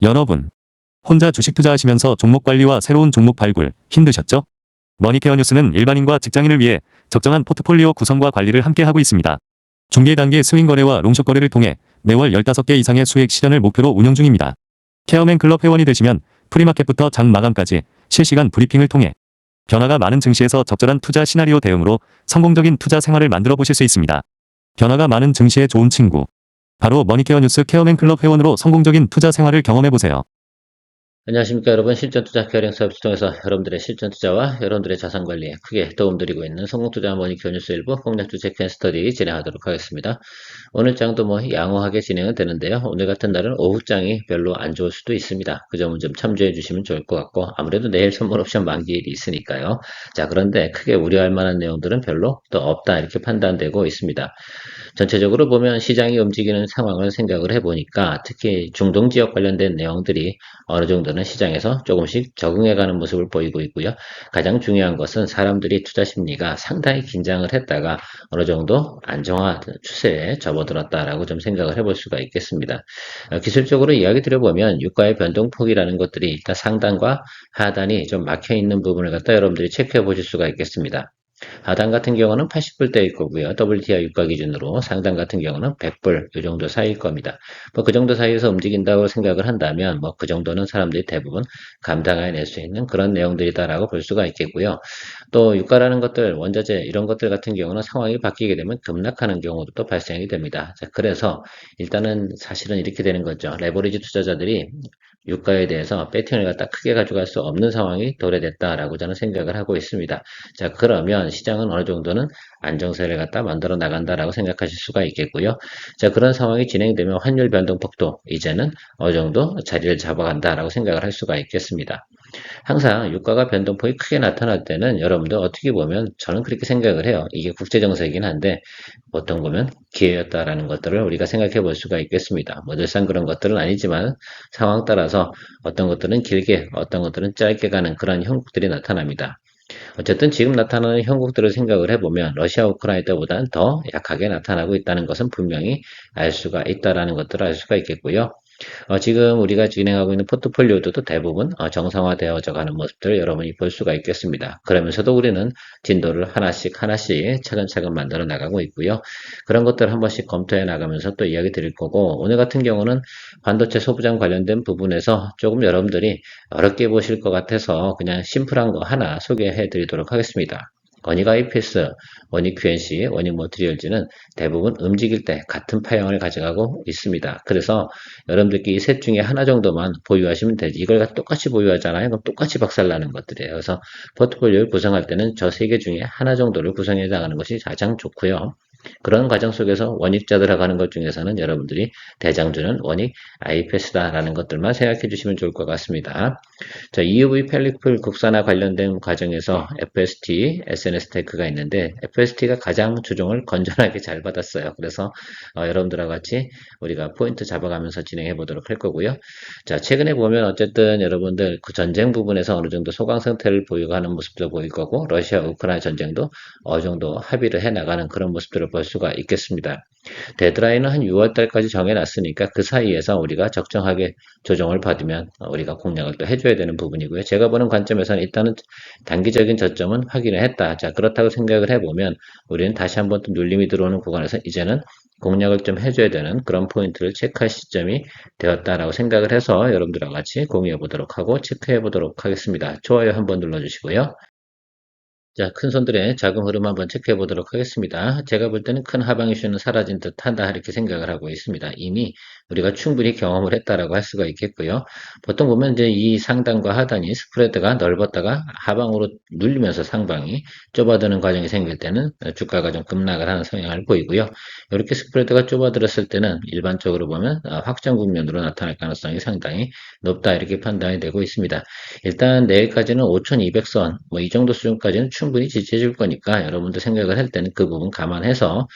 여러분, 혼자 주식 투자하시면서 종목 관리와 새로운 종목 발굴 힘드셨죠? 머니케어 뉴스는 일반인과 직장인을 위해 적정한 포트폴리오 구성과 관리를 함께 하고 있습니다. 중개 단계 스윙 거래와 롱숏 거래를 통해 매월 15개 이상의 수익 실현을 목표로 운영 중입니다. 케어맨 클럽 회원이 되시면 프리마켓부터 장 마감까지 실시간 브리핑을 통해 변화가 많은 증시에서 적절한 투자 시나리오 대응으로 성공적인 투자 생활을 만들어 보실 수 있습니다. 변화가 많은 증시의 좋은 친구. 바로 머니케어 뉴스 케어맨 클럽 회원으로 성공적인 투자 생활을 경험해 보세요. 안녕하십니까 여러분. 실전투자 케어링 서비스 통해서 여러분들의 실전투자와 여러분들의 자산관리에 크게 도움드리고 있는 성공투자 머니케어 뉴스 일부 공략주 체크앤 스터디 진행하도록 하겠습니다. 오늘 장도 양호하게 진행은 되는데요. 오늘 같은 날은 오후장이 별로 안 좋을 수도 있습니다. 그 점은 좀 참조해 주시면 좋을 것 같고, 아무래도 내일 선물 옵션 만기일이 있으니까요. 자, 그런데 크게 우려할 만한 내용들은 별로 또 없다 이렇게 판단되고 있습니다. 전체적으로 보면 시장이 움직이는 상황을 생각을 해보니까 특히 중동 지역 관련된 내용들이 어느 정도는 시장에서 조금씩 적응해가는 모습을 보이고 있고요. 가장 중요한 것은 사람들이 투자 심리가 상당히 긴장을 했다가 어느 정도 안정화 추세에 접어들었다라고 좀 생각을 해볼 수가 있겠습니다. 기술적으로 이야기 드려보면 유가의 변동폭이라는 것들이 일단 상단과 하단이 좀 막혀 있는 부분을 갖다 여러분들이 체크해 보실 수가 있겠습니다. 하단 같은 경우는 80불대일 거고요. WTI 유가 기준으로 상단 같은 경우는 100불 이 정도 사이일 겁니다. 그 정도 사이에서 움직인다고 생각을 한다면 그 정도는 사람들이 대부분 감당해낼 수 있는 그런 내용들이다라고 볼 수가 있겠고요. 또 유가라는 것들, 원자재 이런 것들 같은 경우는 상황이 바뀌게 되면 급락하는 경우도 또 발생이 됩니다. 자, 그래서 일단은 사실은 이렇게 되는 거죠. 레버리지 투자자들이 유가에 대해서 배팅을 갖다 크게 가져갈 수 없는 상황이 도래됐다라고 저는 생각을 하고 있습니다. 자, 그러면 시장은 어느 정도는 안정세를 갖다 만들어 나간다라고 생각하실 수가 있겠고요. 자, 그런 상황이 진행되면 환율 변동폭도 이제는 어느 정도 자리를 잡아간다라고 생각을 할 수가 있겠습니다. 항상 유가가 변동폭이 크게 나타날 때는 여러분들 어떻게 보면 저는 그렇게 생각을 해요. 이게 국제정세이긴 한데 보통 보면 기회였다라는 것들을 우리가 생각해 볼 수가 있겠습니다. 늘상 그런 것들은 아니지만 상황 따라서 어떤 것들은 길게 어떤 것들은 짧게 가는 그런 형국들이 나타납니다. 어쨌든 지금 나타나는 형국들을 생각을 해보면 러시아 우크라이나 때보다는 더 약하게 나타나고 있다는 것은 분명히 알 수가 있다라는 것들을 알 수가 있겠고요. 지금 우리가 진행하고 있는 포트폴리오도 대부분 정상화되어져 가는 모습들을 여러분이 볼 수가 있겠습니다. 그러면서도 우리는 진도를 하나씩 하나씩 차근차근 만들어 나가고 있고요. 그런 것들을 한 번씩 검토해 나가면서 또 이야기 드릴 거고, 오늘 같은 경우는 반도체 소부장 관련된 부분에서 조금 여러분들이 어렵게 보실 것 같아서 그냥 심플한 거 하나 소개해 드리도록 하겠습니다. 원익 IPS, 원익 QNC, 원익 머티리얼즈는 대부분 움직일 때 같은 파형을 가져가고 있습니다. 그래서 여러분들끼리 셋 중에 하나 정도만 보유하시면 되지. 이걸 똑같이 보유하잖아요. 그럼 똑같이 박살나는 것들이에요. 그래서 포트폴리오를 구성할 때는 저 세 개 중에 하나 정도를 구성해 나가는 것이 가장 좋고요. 그런 과정 속에서 원익자 들어가는 것 중에서는 여러분들이 대장주는 원익 IPS다라는 것들만 생각해 주시면 좋을 것 같습니다. 자, EUV 펠리클 국산화 관련된 과정에서 FST, SNS 테크가 있는데 FST가 가장 주종을 건전하게 잘 받았어요. 그래서 여러분들과 같이 우리가 포인트 잡아가면서 진행해 보도록 할 거고요. 자, 최근에 보면 어쨌든 여러분들 그 전쟁 부분에서 어느 정도 소강 상태를 보유하는 모습도 보일 거고, 러시아 우크라이나 전쟁도 어느 정도 합의를 해 나가는 그런 모습들을 볼 수가 있겠습니다. 데드라인은 한 6월 달까지 정해놨으니까 그 사이에서 우리가 적정하게 조정을 받으면 우리가 공략을 또 해줘야 되는 부분이고요. 제가 보는 관점에서는 일단은 단기적인 저점은 확인을 했다. 자, 그렇다고 생각을 해보면 우리는 다시 한번 또 눌림이 들어오는 구간에서 이제는 공략을 좀 해줘야 되는 그런 포인트를 체크할 시점이 되었다라고 생각을 해서 여러분들과 같이 공유해 보도록 하고 체크해 보도록 하겠습니다. 좋아요 한번 눌러주시고요. 자, 큰 손들의 자금 흐름 한번 체크해 보도록 하겠습니다. 제가 볼 때는 큰 하방 이슈는 사라진 듯 한다 이렇게 생각을 하고 있습니다. 이미 우리가 충분히 경험을 했다라고 할 수가 있겠고요. 보통 보면 이제 이 상단과 하단이 스프레드가 넓었다가 하방으로 눌리면서 상방이 좁아드는 과정이 생길 때는 주가가 좀 급락을 하는 성향을 보이고요. 이렇게 스프레드가 좁아들었을 때는 일반적으로 보면 확정 국면으로 나타날 가능성이 상당히 높다 이렇게 판단이 되고 있습니다. 일단 내일까지는 5,200선 이 정도 수준까지는 충분히 지지해 줄 거니까 여러분들 생각을 할 때는 그 부분 감안해서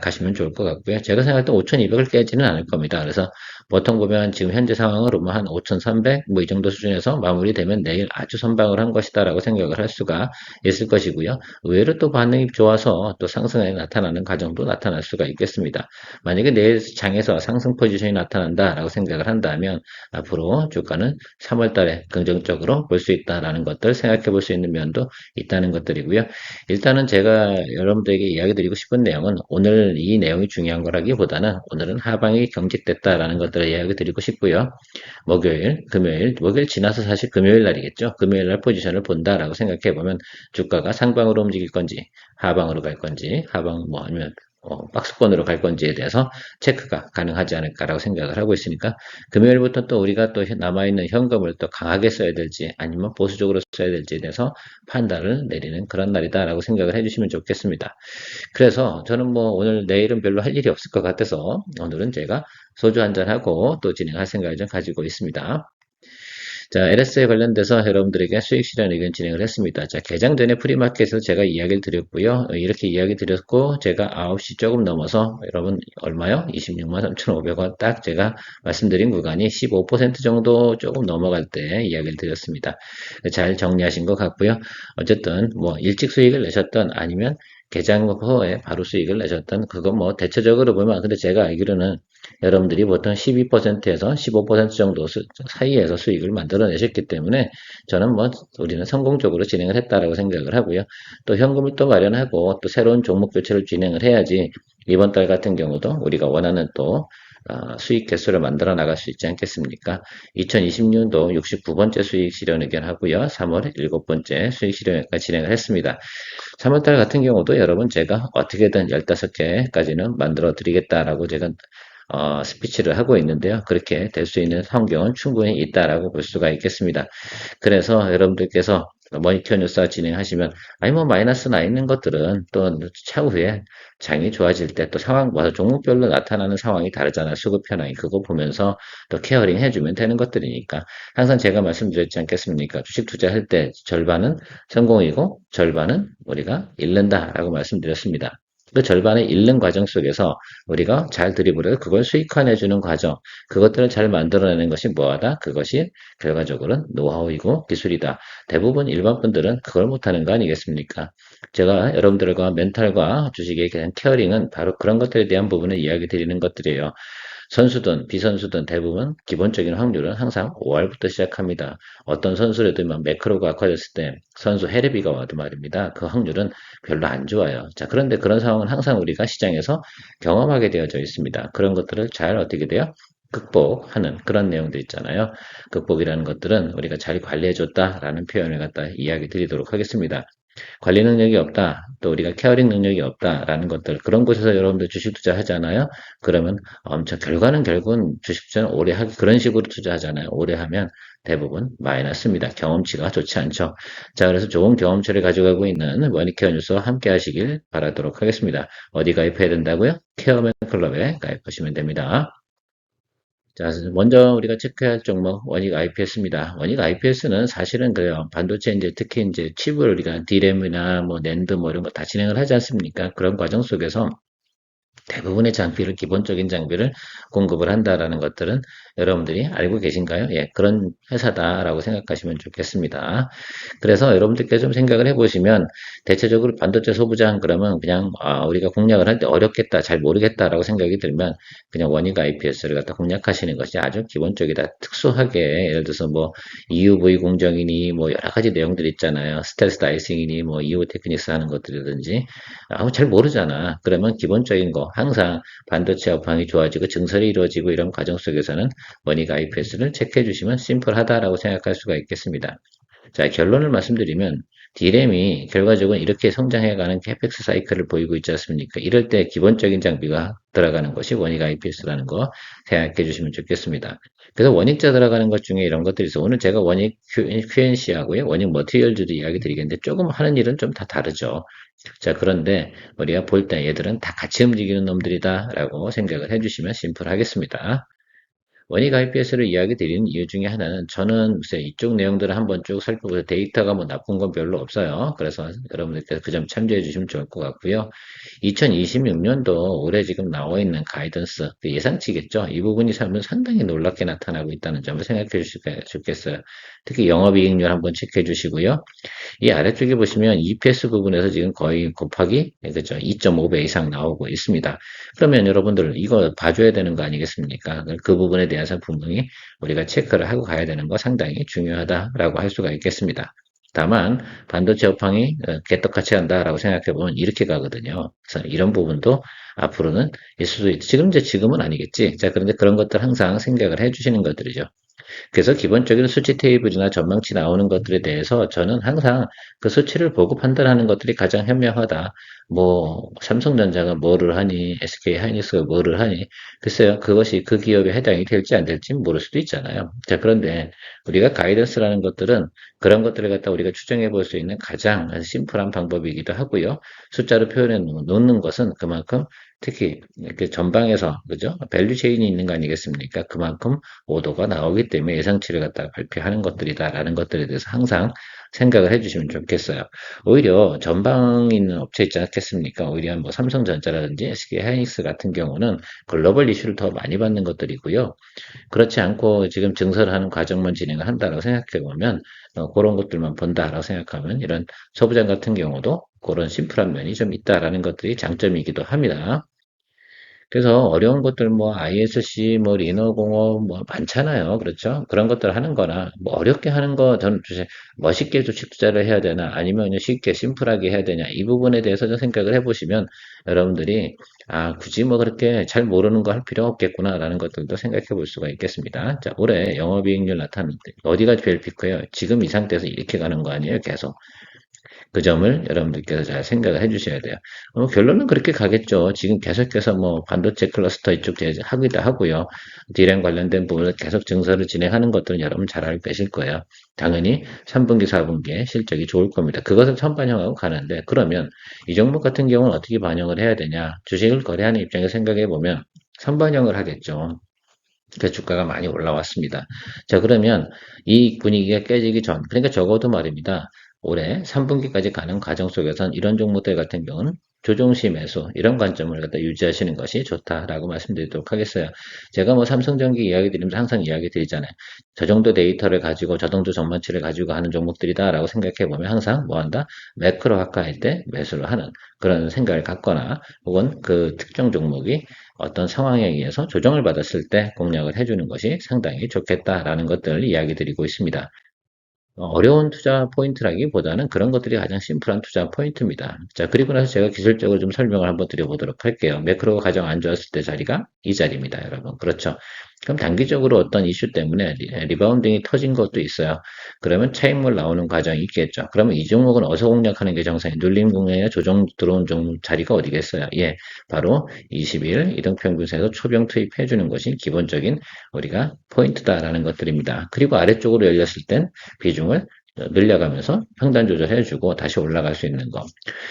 가시면 좋을 것 같고요. 제가 생각할 때 5,200을 깨지는 않을 겁니다. 그래서 보통 보면 지금 현재 상황으로 뭐 한 5,300, 뭐 이 정도 수준에서 마무리되면 내일 아주 선방을 한 것이다라고 생각을 할 수가 있을 것이고요. 의외로 또 반응이 좋아서 또 상승에 나타나는 과정도 나타날 수가 있겠습니다. 만약에 내일 장에서 상승 포지션이 나타난다라고 생각을 한다면 앞으로 주가는 3월 달에 긍정적으로 볼 수 있다라는 것들 생각해 볼 수 있는 면도 있다는 것들이고요. 일단은 제가 여러분들에게 이야기 드리고 싶은 내용은 오늘 이 내용이 중요한 거라기보다는 오늘은 하방이 경직됐다라는 것들을 이야기 드리고 싶고요. 목요일 지나서 사실 금요일 날이겠죠. 금요일 날 포지션을 본다라고 생각해 보면 주가가 상방으로 움직일 건지 하방으로 갈 건지 하방 뭐 아니면 박스권으로 갈 건지에 대해서 체크가 가능하지 않을까라고 생각을 하고 있으니까 금요일부터 또 우리가 또 남아있는 현금을 또 강하게 써야 될지 아니면 보수적으로 써야 될지에 대해서 판단을 내리는 그런 날이다라고 생각을 해주시면 좋겠습니다. 그래서 저는 뭐 오늘 내일은 별로 할 일이 없을 것 같아서 오늘은 제가 소주 한잔하고 또 진행할 생각을 좀 가지고 있습니다. 자, LS에 관련돼서 여러분들에게 수익 실현 의견 진행을 했습니다. 자, 개장 전에 프리마켓에서 제가 이야기를 드렸고요. 이렇게 이야기 드렸고, 제가 9시 조금 넘어서 여러분 얼마요? 26만 3,500원 딱 제가 말씀드린 구간이 15% 정도 조금 넘어갈 때 이야기를 드렸습니다. 잘 정리하신 것 같고요. 어쨌든 뭐 일찍 수익을 내셨던 아니면 개장 후에 바로 수익을 내셨던 그건 뭐 대체적으로 보면 근데 제가 알기로는 여러분들이 보통 12%에서 15% 정도 사이에서 수익을 만들어내셨기 때문에 저는 뭐 우리는 성공적으로 진행을 했다라고 생각을 하고요. 또 현금을 또 마련하고 또 새로운 종목 교체를 진행을 해야지 이번 달 같은 경우도 우리가 원하는 또 수익 개수를 만들어 나갈 수 있지 않겠습니까? 2020년도 69번째 수익 실현 의견 하고요. 3월 7번째 수익 실현 의견 진행을 했습니다. 3월달 같은 경우도 여러분 제가 어떻게든 15개까지는 만들어 드리겠다라고 제가 스피치를 하고 있는데요. 그렇게 될 수 있는 환경은 충분히 있다라고 볼 수가 있겠습니다. 그래서 여러분들께서 머니터 뉴스 진행하시면 아니 뭐 마이너스 나 있는 것들은 또 차후에 장이 좋아질 때 또 상황 봐서 종목별로 나타나는 상황이 다르잖아요. 수급 현황이 그거 보면서 또 케어링 해주면 되는 것들이니까 항상 제가 말씀드렸지 않겠습니까? 주식 투자할 때 절반은 성공이고 절반은 우리가 잃는다라고 말씀드렸습니다. 그 절반을 잃는 과정 속에서 우리가 잘 드리블해서 그걸 수익화내주는 과정, 그것들을 잘 만들어내는 것이 뭐하다? 그것이 결과적으로는 노하우이고 기술이다. 대부분 일반 분들은 그걸 못하는 거 아니겠습니까? 제가 여러분들과 멘탈과 주식에 대한 케어링은 바로 그런 것들에 대한 부분을 이야기 드리는 것들이에요. 선수든 비선수든 대부분 기본적인 확률은 항상 5할부터 시작합니다. 어떤 선수라도 매크로가 악화됐을 때 선수 해리비가 와도 말입니다. 그 확률은 별로 안 좋아요. 자, 그런데 그런 상황은 항상 우리가 시장에서 경험하게 되어져 있습니다. 그런 것들을 잘 어떻게 돼요? 극복하는 그런 내용들 있잖아요. 극복이라는 것들은 우리가 잘 관리해줬다라는 표현을 갖다 이야기 드리도록 하겠습니다. 관리 능력이 없다. 또 우리가 케어링 능력이 없다라는 것들. 그런 곳에서 여러분들 주식 투자 하잖아요. 그러면 결과는 결국은 주식 투자는 오래 하기 그런 식으로 투자하잖아요. 오래 하면 대부분 마이너스입니다. 경험치가 좋지 않죠. 자, 그래서 좋은 경험치를 가져가고 있는 머니케어 뉴스와 함께 하시길 바라도록 하겠습니다. 어디 가입해야 된다고요? 케어맨 클럽에 가입하시면 됩니다. 자, 먼저 우리가 체크해야 할 종목 원익 IPS입니다. 원익 IPS는 사실은 그래요. 반도체 이제 특히 이제 칩을 우리가 D램이나 뭐 낸드 뭐 이런 거 다 진행을 하지 않습니까? 그런 과정 속에서 대부분의 장비를 기본적인 장비를 공급을 한다라는 것들은 여러분들이 알고 계신가요? 예, 그런 회사다라고 생각하시면 좋겠습니다. 그래서 여러분들께 좀 생각을 해보시면 대체적으로 반도체 소부장 그러면 그냥 우리가 공략을 할 때 어렵겠다, 잘 모르겠다라고 생각이 들면 그냥 원익 IPS를 갖다 공략하시는 것이 아주 기본적이다. 특수하게 예를 들어서 뭐 EUV 공정이니 뭐 여러 가지 내용들 있잖아요. 스텔스 다이싱이니 뭐 EUV 테크닉스 하는 것들이든지 잘 모르잖아. 그러면 기본적인 거 항상 반도체 업황이 좋아지고 증설이 이루어지고 이런 과정 속에서는 원익 IPS를 체크해 주시면 심플하다라고 생각할 수가 있겠습니다. 자, 결론을 말씀드리면 D램이 결과적으로 이렇게 성장해가는 캐펙스 사이클을 보이고 있지 않습니까? 이럴 때 기본적인 장비가 들어가는 것이 원익 IPS라는 거 생각해 주시면 좋겠습니다. 그래서 원익자 들어가는 것 중에 이런 것들이 있어. 오늘 제가 원익 QNC하고요, 원익 머티리얼즈도 이야기 드리겠는데 조금 하는 일은 좀 다 다르죠. 자, 그런데 우리가 볼 때 얘들은 다 같이 움직이는 놈들이다라고 생각을 해주시면 심플하겠습니다. 원익 IPS를 이야기 드리는 이유 중에 하나는 저는 글쎄 이쪽 내용들을 한번 쭉 살펴보세요. 데이터가 뭐 나쁜 건 별로 없어요. 그래서 여러분들께서 그 점 참조해 주시면 좋을 것 같고요. 2026년도 올해 지금 나와 있는 가이던스, 그 예상치겠죠. 이 부분이 상당히 놀랍게 나타나고 있다는 점을 생각해 주시면 좋겠어요. 특히 영업이익률 한번 체크해 주시고요. 이 아래쪽에 보시면 EPS 부분에서 지금 거의 곱하기 그죠 2.5배 이상 나오고 있습니다. 그러면 여러분들 이거 봐줘야 되는 거 아니겠습니까? 그 부분에 대해서 분명히 우리가 체크를 하고 가야 되는 거 상당히 중요하다라고 할 수가 있겠습니다. 다만 반도체 업황이 개떡같이 간다라고 생각해 보면 이렇게 가거든요. 그래서 이런 부분도 앞으로는 있을 수도 있지. 지금은 아니겠지. 자, 그런데 그런 것들 항상 생각을 해 주시는 것들이죠. 그래서 기본적인 수치 테이블이나 전망치 나오는 것들에 대해서 저는 항상 그 수치를 보고 판단하는 것들이 가장 현명하다. 뭐 삼성전자가 뭐를 하니, SK 하이닉스가 뭐를 하니, 글쎄요, 그것이 그 기업에 해당이 될지 안 될지 모를 수도 있잖아요. 자, 그런데 우리가 가이던스라는 것들은 그런 것들을 갖다 우리가 추정해 볼 수 있는 가장 심플한 방법이기도 하고요. 숫자로 표현해 놓는 것은 그만큼 특히 이렇게 전방에서 그죠? 밸류 체인이 있는 거 아니겠습니까? 그만큼 오도가 나오기 때문에 예상치를 갖다가 발표하는 것들이다라는 것들에 대해서 항상 생각을 해주시면 좋겠어요. 오히려 전방에 있는 업체 있지 않겠습니까? 오히려 뭐 삼성전자라든지 SK 하이닉스 같은 경우는 글로벌 이슈를 더 많이 받는 것들이고요. 그렇지 않고 지금 증설을 하는 과정만 진행을 한다라고 생각해 보면 그런 것들만 본다라고 생각하면 이런 소부장 같은 경우도 그런 심플한 면이 좀 있다라는 것들이 장점이기도 합니다. 그래서 어려운 것들 뭐 ISC 뭐 리너공업 뭐 많잖아요. 그렇죠? 그런 것들 하는 거나 뭐 어렵게 하는 거 저는 주제 멋있게 주식 투자를 해야 되나 아니면 그냥 쉽게 심플하게 해야 되냐 이 부분에 대해서 좀 생각을 해보시면 여러분들이 아 굳이 뭐 그렇게 잘 모르는 거 할 필요 없겠구나라는 것들도 생각해 볼 수가 있겠습니다. 자 올해 영업이익률 나타났는데 어디가 제일 피크예요? 지금 이 상태에서 이렇게 가는 거 아니에요? 계속. 그 점을 여러분들께서 잘 생각을 해주셔야 돼요. 결론은 그렇게 가겠죠. 지금 계속해서 뭐 반도체 클러스터 이쪽 하기도 하고요. D램 관련된 부분을 계속 증설을 진행하는 것들은 여러분 잘 알고 계실 거예요. 당연히 3분기, 4분기에 실적이 좋을 겁니다. 그것을 선반영하고 가는데 그러면 이 종목 같은 경우는 어떻게 반영을 해야 되냐? 주식을 거래하는 입장에서 생각해 보면 선반영을 하겠죠. 그 주가가 많이 올라왔습니다. 자, 그러면 이 분위기가 깨지기 전, 그러니까 적어도 말입니다. 올해 3분기까지 가는 과정 속에선 이런 종목들 같은 경우는 조정시 매수, 이런 관점을 갖다 유지하시는 것이 좋다라고 말씀드리도록 하겠어요. 제가 뭐 삼성전기 이야기 드리면서 항상 이야기 드리잖아요. 저 정도 데이터를 가지고 저 정도 전망치를 가지고 하는 종목들이다라고 생각해 보면 항상 뭐 한다? 매크로학과일 때 매수를 하는 그런 생각을 갖거나 혹은 그 특정 종목이 어떤 상황에 의해서 조정을 받았을 때 공략을 해주는 것이 상당히 좋겠다라는 것들을 이야기 드리고 있습니다. 어려운 투자 포인트라기보다는 그런 것들이 가장 심플한 투자 포인트입니다. 자, 그리고 나서 제가 기술적으로 좀 설명을 한번 드려보도록 할게요. 매크로가 가장 안 좋았을 때 자리가 이 자리입니다, 여러분. 그렇죠. 그럼 단기적으로 어떤 이슈 때문에 리바운딩이 터진 것도 있어요. 그러면 차익물 나오는 과정이 있겠죠. 그러면 이 종목은 어디서 공략하는 게 정상이 눌림 공략이나 조정 들어온 종목 자리가 어디겠어요? 예, 바로 20일 이동평균선에서 초병 투입해 주는 것이 기본적인 우리가 포인트다라는 것들입니다. 그리고 아래쪽으로 열렸을 땐 비중을 늘려가면서 평단 조절해주고 다시 올라갈 수 있는 거.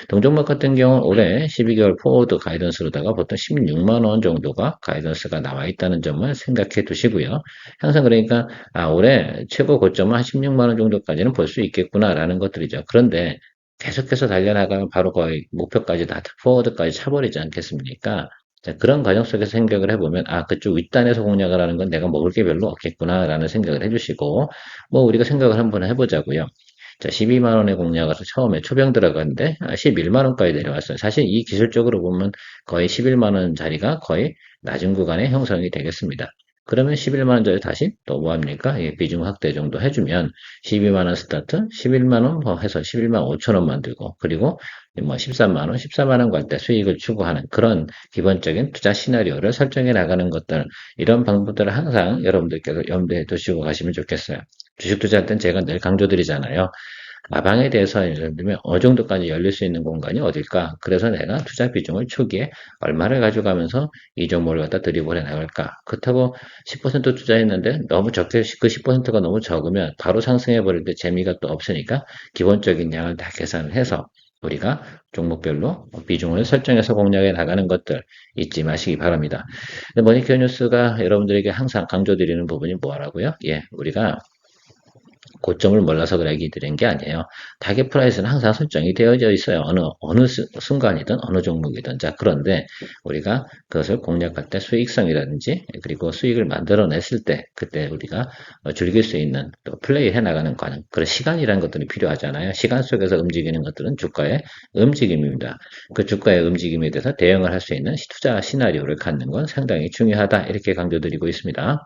동종목 같은 경우는 올해 12개월 포워드 가이던스로다가 보통 16만 원 정도가 가이던스가 나와 있다는 점을 생각해 두시고요. 항상 그러니까 올해 최고 고점은 한 16만 원 정도까지는 볼 수 있겠구나라는 것들이죠. 그런데 계속해서 달려나가면 바로 거의 목표까지 다 포워드까지 차버리지 않겠습니까? 자, 그런 과정 속에서 생각을 해보면, 그쪽 윗단에서 공략을 하는 건 내가 먹을 게 별로 없겠구나라는 생각을 해주시고, 뭐, 우리가 생각을 한번 해보자고요. 자, 12만 원에 공략을 해서 처음에 초병 들어갔는데, 11만 원까지 내려왔어요. 사실 이 기술적으로 보면 거의 11만 원 자리가 거의 낮은 구간의 형성이 되겠습니다. 그러면 11만 원짜리 다시 또 뭐합니까? 예, 비중 확대 정도 해주면 12만 원 스타트, 11만 원 뭐 해서 11만 5천 원 만들고, 그리고 뭐 13만 원, 14만 원 갈 때 수익을 추구하는 그런 기본적인 투자 시나리오를 설정해 나가는 것들, 이런 방법들을 항상 여러분들께서 염두에 두시고 가시면 좋겠어요. 주식 투자할 땐 제가 늘 강조드리잖아요. 가방에 대해서 예를 들면 어느 정도까지 열릴 수 있는 공간이 어딜까? 그래서 내가 투자 비중을 초기에 얼마를 가져가면서 이 종목을 갖다 드리블해 나갈까? 그렇다고 10% 투자했는데 너무 적게 그 10%가 너무 적으면 바로 상승해 버릴 때 재미가 또 없으니까 기본적인 양을 다 계산을 해서 우리가 종목별로 비중을 설정해서 공략해 나가는 것들 잊지 마시기 바랍니다. 머니케어 뉴스가 여러분들에게 항상 강조드리는 부분이 뭐라고요? 예, 우리가 고점을 몰라서 그래 얘기 드린 게 아니에요. 타겟 프라이스는 항상 설정이 되어져 있어요. 어느 순간이든 어느 종목이든. 자, 그런데 우리가 그것을 공략할 때 수익성이라든지 그리고 수익을 만들어냈을 때 그때 우리가 즐길 수 있는 또 플레이 해나가는 과정 그런 시간이라는 것들이 필요하잖아요. 시간 속에서 움직이는 것들은 주가의 움직임입니다. 그 주가의 움직임에 대해서 대응을 할 수 있는 투자 시나리오를 갖는 건 상당히 중요하다. 이렇게 강조드리고 있습니다.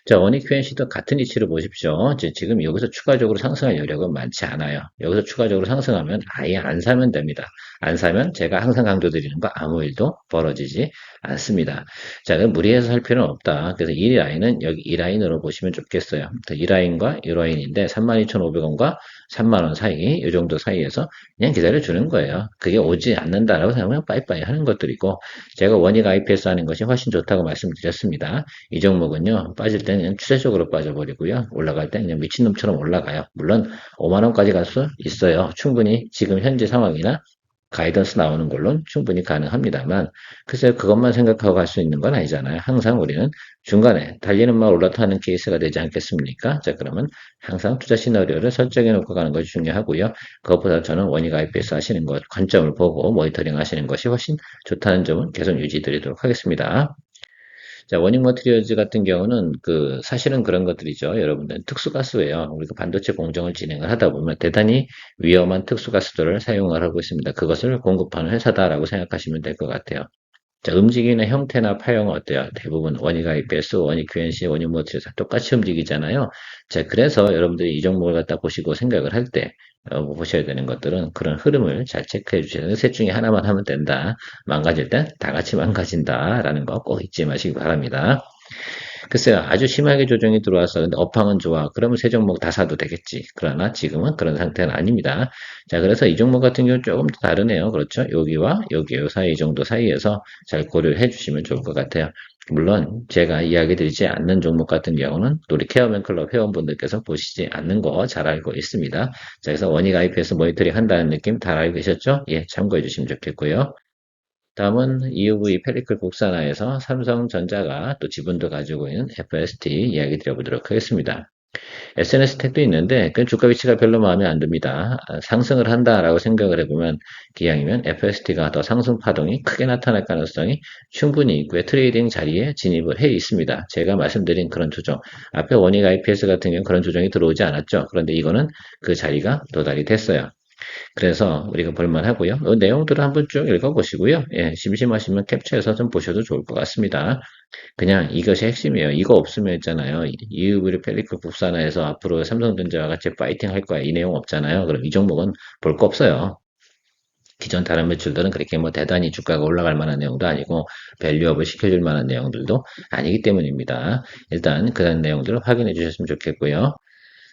자, 원익 QNC도 같은 이치를 보십시오. 지금 여기서 추가적으로 상승할 여력은 많지 않아요. 여기서 추가적으로 상승하면 아예 안 사면 됩니다. 안 사면 제가 항상 강조드리는 거 아무 일도 벌어지지 않습니다. 자, 무리해서 살 필요는 없다. 그래서 이 라인은 여기 이 라인으로 보시면 좋겠어요. 이 라인과 이 라인인데 32,500원과 3만원 사이, 이 정도 사이에서 그냥 기다려주는 거예요. 그게 오지 않는다라고 생각하면 빠이빠이 하는 것들이고, 제가 원익 IPS 하는 것이 훨씬 좋다고 말씀드렸습니다. 이 종목은요, 빠질 때는 그냥 추세적으로 빠져버리고요, 올라갈 때는 그냥 미친놈처럼 올라가요. 물론 5만원까지 갈 수 있어요. 충분히 지금 현재 상황이나 가이던스 나오는 걸로는 충분히 가능합니다만, 글쎄요, 그것만 생각하고 갈 수 있는 건 아니잖아요. 항상 우리는 중간에 달리는 말 올라타는 케이스가 되지 않겠습니까? 자, 그러면 항상 투자 시나리오를 설정해 놓고 가는 것이 중요하고요. 그것보다 저는 원익 IPS 하시는 것, 관점을 보고 모니터링 하시는 것이 훨씬 좋다는 점은 계속 유지 드리도록 하겠습니다. 자, 원익 머티리얼즈 같은 경우는 사실은 그런 것들이죠. 여러분들 특수가스예요. 우리가 반도체 공정을 진행을 하다 보면 대단히 위험한 특수가스들을 사용을 하고 있습니다. 그것을 공급하는 회사다라고 생각하시면 될 것 같아요. 자, 움직이는 형태나 파형은 어때요? 대부분 원익 IPS, 원익 QNC, 원익 머티리얼스 똑같이 움직이잖아요. 자, 그래서 여러분들이 이 종목을 갖다 보시고 생각을 할 때, 보셔야 되는 것들은 그런 흐름을 잘 체크해 주셔야 돼요. 셋 중에 하나만 하면 된다. 망가질 땐 다 같이 망가진다라는 거 꼭 잊지 마시기 바랍니다. 글쎄요, 아주 심하게 조정이 들어와서 근데 업황은 좋아. 그러면 세 종목 다 사도 되겠지. 그러나 지금은 그런 상태는 아닙니다. 자, 그래서 이 종목 같은 경우는 조금 더 다르네요. 그렇죠? 여기와 여기 요 사이 정도 사이에서 잘 고려를 해주시면 좋을 것 같아요. 물론 제가 이야기 드리지 않는 종목 같은 경우는 우리 케어맨 클럽 회원분들께서 보시지 않는 거 잘 알고 있습니다. 자, 그래서 원익 IPS 모니터링 한다는 느낌 다 알고 계셨죠? 예, 참고해 주시면 좋겠고요. 다음은 EUV 펠리클 국산화에서 삼성전자가 또 지분도 가지고 있는 FST 이야기 드려보도록 하겠습니다. SNS 택도 있는데 그 주가 위치가 별로 마음에 안 듭니다. 상승을 한다라고 생각을 해보면 기왕이면 FST가 더 상승 파동이 크게 나타날 가능성이 충분히 있고요. 트레이딩 자리에 진입을 해 있습니다. 제가 말씀드린 그런 조정. 앞에 원익 IPS 같은 경우는 그런 조정이 들어오지 않았죠. 그런데 이거는 그 자리가 도달이 됐어요. 그래서 우리가 볼만하고요. 내용들을 한번 쭉 읽어보시고요. 예, 심심하시면 캡처해서 좀 보셔도 좋을 것 같습니다. 그냥 이것이 핵심이에요. 이거 없으면 있잖아요. EUV 펠리클 국산화해서 앞으로 삼성전자와 같이 파이팅 할 거야. 이 내용 없잖아요. 그럼 이 종목은 볼 거 없어요. 기존 다른 매출들은 그렇게 뭐 대단히 주가가 올라갈 만한 내용도 아니고 밸류업을 시켜줄 만한 내용들도 아니기 때문입니다. 일단 그런 내용들을 확인해 주셨으면 좋겠고요.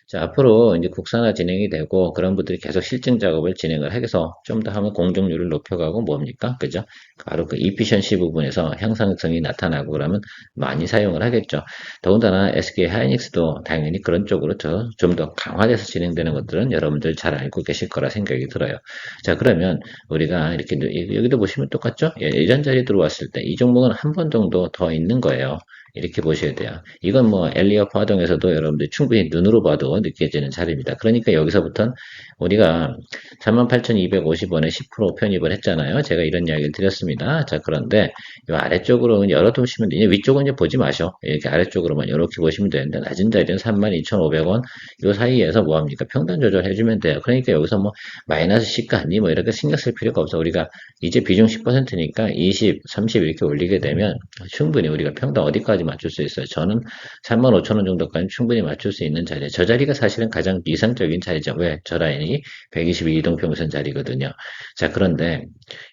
자, 앞으로 이제 국산화 진행이 되고 그런 분들이 계속 실증 작업을 진행을 해서 좀 더 하면 공정률을 높여가고 뭡니까? 그죠? 바로 그 이피션시 부분에서 향상성이 나타나고 그러면 많이 사용을 하겠죠. 더군다나 SK 하이닉스도 당연히 그런 쪽으로 좀 더 강화돼서 진행되는 것들은 여러분들 잘 알고 계실 거라 생각이 들어요. 자, 그러면 우리가 이렇게 여기도 보시면 똑같죠? 예, 이런 자리 들어왔을 때 이 종목은 한 번 정도 더 있는 거예요. 이렇게 보셔야 돼요. 이건 뭐 엘리어프 화동에서도 여러분들 충분히 눈으로 봐도 느껴지는 자리입니다. 그러니까 여기서부터는 우리가 38,250원에 10% 편입을 했잖아요. 제가 이런 이야기를 드렸습니다. 자, 그런데 이 아래쪽으로 열어두시면 이제 위쪽은 이제 보지 마셔. 이렇게 아래쪽으로만 이렇게 보시면 되는데 낮은 자리는 32,500원 이 사이에서 뭐합니까? 평단 조절해주면 돼요. 그러니까 여기서 뭐 마이너스 시가니 뭐 이렇게 신경 쓸 필요가 없어. 우리가 이제 비중 10%니까 20, 30 이렇게 올리게 되면 충분히 우리가 평단 어디까지 맞출 수 있어요. 저는 35,000원 정도까지 충분히 맞출 수 있는 자리에 저 자리가 사실은 가장 이상적인 자리죠. 왜? 저 라인이 122 이동평선 자리거든요. 자, 그런데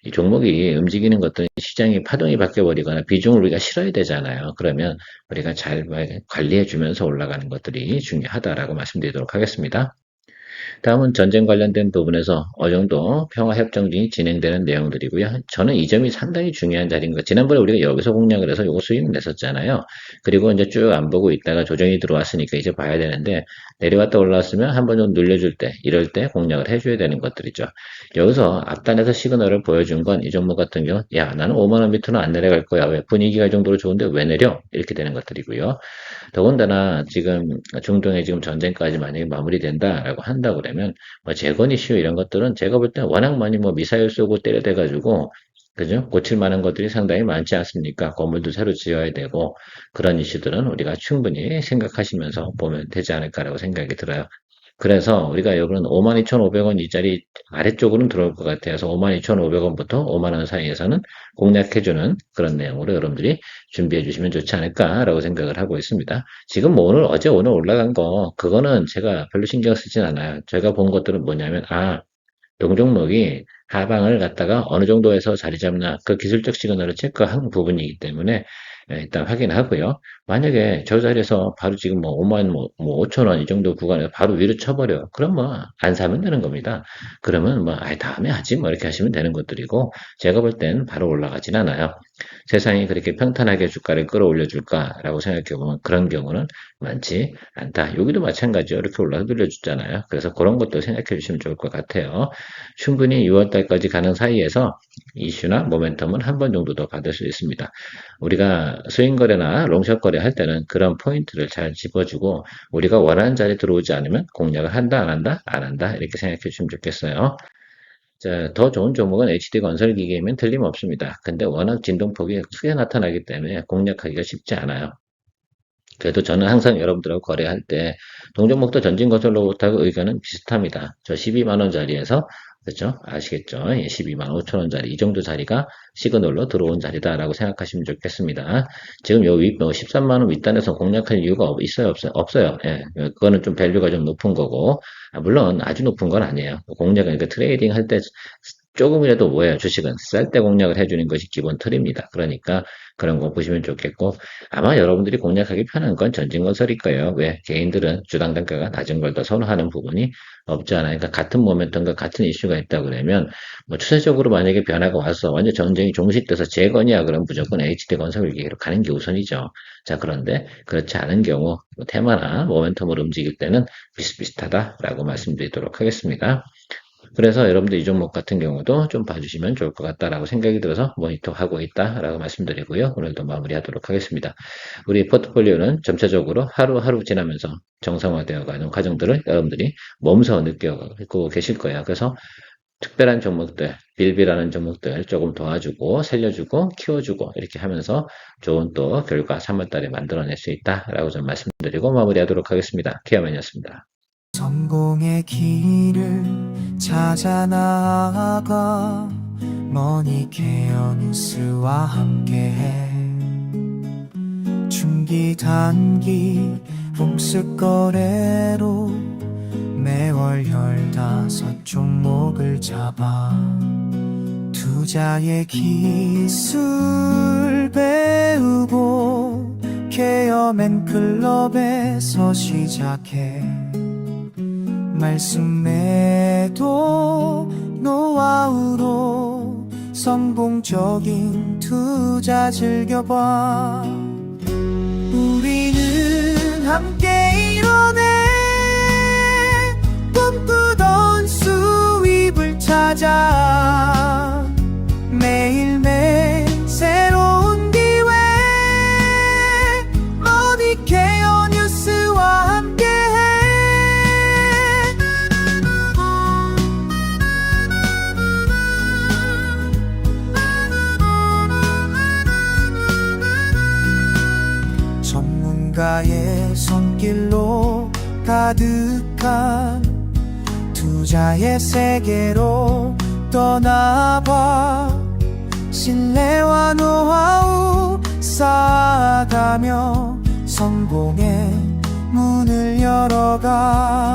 이 종목이 움직이는 것들은 시장이 파동이 바뀌어버리거나 비중을 우리가 실어야 되잖아요. 그러면 우리가 잘 관리해 주면서 올라가는 것들이 중요하다라고 말씀드리도록 하겠습니다. 다음은 전쟁 관련된 부분에서 어느 정도 평화협정이 진행되는 내용들이고요. 저는 이 점이 상당히 중요한 자리인 것. 지난번에 우리가 여기서 공략을 해서 요거 수익 냈었잖아요. 그리고 이제 쭉 안 보고 있다가 조정이 들어왔으니까 이제 봐야 되는데, 내려왔다 올라왔으면 한 번 정도 눌려줄 때, 이럴 때 공략을 해줘야 되는 것들이죠. 여기서 앞단에서 시그널을 보여준 건 이 종목 같은 경우, 야, 나는 5만 원 밑으로는 안 내려갈 거야. 왜? 분위기가 이 정도로 좋은데 왜 내려? 이렇게 되는 것들이고요. 더군다나 지금 중동에 지금 전쟁까지 만약에 마무리된다라고 한다 그러면 뭐 재건 이슈 이런 것들은 제가 볼 때 워낙 많이 뭐 미사일 쏘고 때려대 가지고, 그죠? 고칠 만한 것들이 상당히 많지 않습니까? 건물도 새로 지어야 되고, 그런 이슈들은 우리가 충분히 생각하시면서 보면 되지 않을까라고 생각이 들어요. 그래서 우리가 여기는 52,500원 이 자리 아래쪽으로는 들어올 것 같아서 52,500원부터 5만 원 사이에서는 공략해주는 그런 내용으로 여러분들이 준비해 주시면 좋지 않을까라고 생각을 하고 있습니다. 지금 뭐 오늘 올라간 거 그거는 제가 별로 신경 쓰진 않아요. 제가 본 것들은 뭐냐면, 동종목이 하방을 갖다가 어느 정도에서 자리 잡나 그 기술적 시그널을 체크한 부분이기 때문에 일단 확인하고요. 만약에 저 자리에서 바로 지금 뭐 5만 5천 원 이 정도 구간에서 바로 위로 쳐버려. 그럼 뭐 안 사면 되는 겁니다. 그러면 뭐 다음에 하지 뭐 이렇게 하시면 되는 것들이고, 제가 볼 땐 바로 올라가진 않아요. 세상이 그렇게 평탄하게 주가를 끌어올려 줄까라고 생각해 보면 그런 경우는 많지 않다. 여기도 마찬가지요. 이렇게 올라서 늘려주잖아요. 그래서 그런 것도 생각해 주시면 좋을 것 같아요. 충분히 6월달까지 가는 사이에서 이슈나 모멘텀은 한 번 정도 더 받을 수 있습니다. 우리가 스윙 거래나 롱숏 거래 할 때는 그런 포인트를 잘 짚어주고, 우리가 원하는 자리에 들어오지 않으면 공략을 한다, 안 한다, 안 한다, 이렇게 생각해 주시면 좋겠어요. 자, 더 좋은 종목은 HD건설기계이면 틀림없습니다. 근데 워낙 진동폭이 크게 나타나기 때문에 공략하기가 쉽지 않아요. 그래도 저는 항상 여러분들하고 거래할 때 동종목도 전진건설로부터 의견은 비슷합니다. 저 12만원 자리에서, 그렇죠? 아시겠죠? 12만 5천원짜리 이 정도 자리가 시그널로 들어온 자리다라고 생각하시면 좋겠습니다. 지금 요 13만원 윗단에서 공략할 이유가 있어요? 없어요? 없어요. 예, 그거는 좀 밸류가 좀 높은 거고, 물론 아주 높은 건 아니에요. 공략은, 그러니까 트레이딩 할 때 조금이라도 뭐예요? 주식은 쌀 때 공략을 해주는 것이 기본 틀입니다. 그러니까 그런 거 보시면 좋겠고, 아마 여러분들이 공략하기 편한 건 전진건설일 거예요. 왜? 개인들은 주당 단가가 낮은 걸 더 선호하는 부분이 없지 않아요. 그러니까 같은 모멘텀과 같은 이슈가 있다 그러면, 뭐 추세적으로 만약에 변화가 와서 완전 전쟁이 종식돼서 재건이야 그러면 무조건 HD건설기로 가는 게 우선이죠. 자, 그런데 그렇지 않은 경우 뭐 테마나 모멘텀으로 움직일 때는 비슷비슷하다라고 말씀드리도록 하겠습니다. 그래서 여러분들 이 종목 같은 경우도 좀 봐주시면 좋을 것 같다라고 생각이 들어서 모니터하고 있다라고 말씀드리고요. 오늘도 마무리하도록 하겠습니다. 우리 포트폴리오는 점차적으로 하루하루 지나면서 정상화되어가는 과정들을 여러분들이 몸소 느끼고 계실 거예요. 그래서 특별한 종목들, 빌빌하는 종목들 조금 도와주고 살려주고 키워주고 이렇게 하면서 좋은 또 결과 3월달에 만들어낼 수 있다라고 좀 말씀드리고 마무리하도록 하겠습니다. 케어맨이었습니다. 성공의 길을 찾아 나아가 머니케어 뉴스와 함께해 중기 단기 봄스 거래로 매월 15종목을 잡아 투자의 기술 배우고 케어맨 클럽에서 시작해 말씀 매도 노하우로 성공적인 투자 즐겨봐. 우리는 함께 이뤄내 꿈꾸던 수입을 찾아 매일매일 새로운 기회 머니케어 뉴스와 함께해. 전문가의 손길로 가득한 투자의 세계로 떠나봐. 신뢰와 노하우 쌓아가며 성공의 문을 열어가.